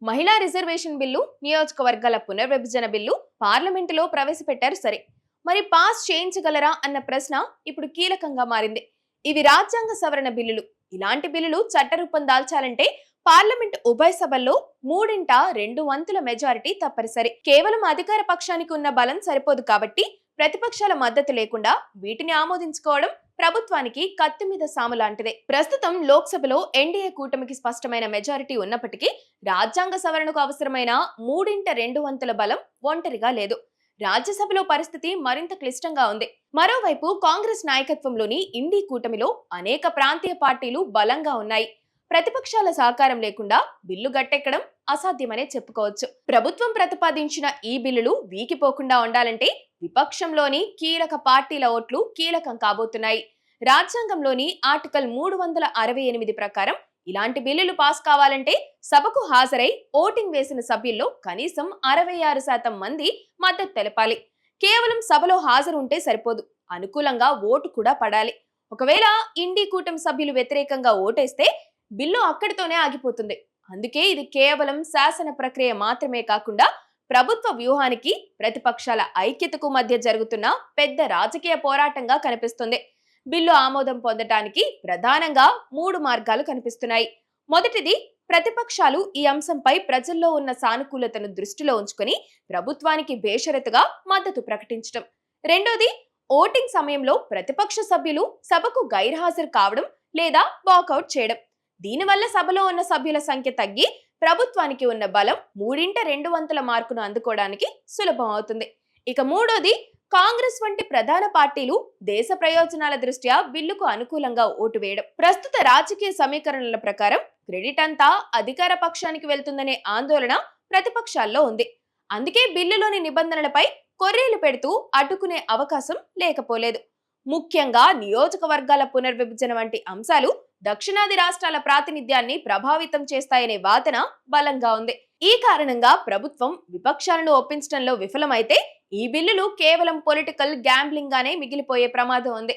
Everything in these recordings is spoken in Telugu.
మహిళా రిజర్వేషన్ బిల్లు, నియోజకవర్గాల పునర్విభజన బిల్లు పార్లమెంటులో ప్రవేశపెట్టారు సరే. మరి పాస్ చేయించగలరా అన్న ప్రశ్న ఇప్పుడు కీలకంగా మారింది. ఇవి రాజ్యాంగ సవరణ బిల్లులు. ఇలాంటి బిల్లులు చట్టరూపం దాల్చాలంటే పార్లమెంట్ ఉభయ సభల్లో 2/3 మెజారిటీ తప్పనిసరి. కేవలం అధికార పక్షానికి ఉన్న బలం సరిపోదు కాబట్టి ప్రతిపక్షాల మద్దతు లేకుండా వీటిని ఆమోదించుకోవడం ప్రభుత్వానికి కత్తి మీద సాము లాంటిదే. ప్రస్తుతం లోక్సభలో ఎన్డీఏ కూటమికి స్పష్టమైన మెజారిటీ ఉన్నప్పటికీ రాజ్యాంగ సవరణకు అవసరమైన 2/3 బలం ఒంటరిగా లేదు. రాజ్యసభలో పరిస్థితి మరింత క్లిష్టంగా ఉంది. మరోవైపు కాంగ్రెస్ నాయకత్వంలోని ఇండీ కూటమిలో అనేక ప్రాంతీయ పార్టీలు బలంగా ఉన్నాయి. ప్రతిపక్షాల సహకారం లేకుండా బిల్లు గట్టెక్కడం అసాధ్యమనే చెప్పుకోవచ్చు. ప్రభుత్వం ప్రతిపాదించిన ఈ బిల్లులు వీకిపోకుండా ఉండాలంటే విపక్షంలోని కీలక పార్టీల ఓట్లు కీలకం కాబోతున్నాయి. రాజ్యాంగంలోని ఆర్టికల్ 368 ప్రకారం ఇలాంటి బిల్లులు పాస్ కావాలంటే సభకు హాజరై ఓటింగ్ వేసిన సభ్యుల్లో కనీసం 66% మంది మద్దతు తెలపాలి. కేవలం సభలో హాజరు ఉంటే సరిపోదు, అనుకూలంగా ఓటు కూడా పడాలి. ఒకవేళ ఇండీ కూటమి సభ్యులు వ్యతిరేకంగా ఓటేస్తే బిల్లు అక్కడితోనే ఆగిపోతుంది. అందుకే ఇది కేవలం శాసన ప్రక్రియ మాత్రమే కాకుండా ప్రభుత్వ వ్యూహానికి, ప్రతిపక్షాల ఐక్యతకు మధ్య జరుగుతున్న పెద్ద రాజకీయ పోరాటంగా కనిపిస్తుంది. బిల్లు ఆమోదం పొందటానికి ప్రధానంగా 3 మార్గాలు కనిపిస్తున్నాయి. మొదటిది, ప్రతిపక్షాలు ఈ అంశంపై ప్రజల్లో ఉన్న సానుకూలతను దృష్టిలో ఉంచుకొని ప్రభుత్వానికి బేషరతుగా మద్దతు ప్రకటించడం. రెండోది, ఓటింగ్ సమయంలో ప్రతిపక్ష సభ్యులు సభకు గైర్హాజరు కావడం లేదా వాకౌట్ చేయడం. దీనివల్ల సభలో ఉన్న సభ్యుల సంఖ్య తగ్గి ప్రభుత్వానికి ఉన్న బలం 2/3 మార్కును అందుకోవడానికి సులభం అవుతుంది. ఇక మూడోది, కాంగ్రెస్ వంటి ప్రధాన పార్టీలు దేశ ప్రయోజనాల దృష్ట్యా బిల్లుకు అనుకూలంగా ఓటు వేయడం. ప్రస్తుత రాజకీయ సమీకరణల ప్రకారం క్రెడిట్ అంతా అధికార పక్షానికి వెళ్తుందనే ఆందోళన ప్రతిపక్షాల్లో ఉంది. అందుకే బిల్లులోని నిబంధనలపై కొర్రీలు పెడుతూ అడ్డుకునే అవకాశం లేకపోలేదు. ముఖ్యంగా నియోజకవర్గాల పునర్విభజన వంటి అంశాలు దక్షిణాది రాష్ట్రాల ప్రాతినిధ్యాన్ని ప్రభావితం చేస్తాయనే వాదన బలంగా ఉంది. ఈ కారణంగా ప్రభుత్వం విపక్షాలను ఒప్పించడంలో విఫలమైతే ఈ బిల్లులు కేవలం పొలిటికల్ గ్యాంబ్లింగ్ గానే మిగిలిపోయే ప్రమాదం ఉంది.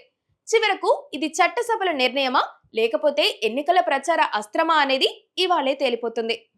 చివరకు ఇది చట్టసభల నిర్ణయమా లేకపోతే ఎన్నికల ప్రచార అస్త్రమా అనేది ఇవాళే తేలిపోతుంది.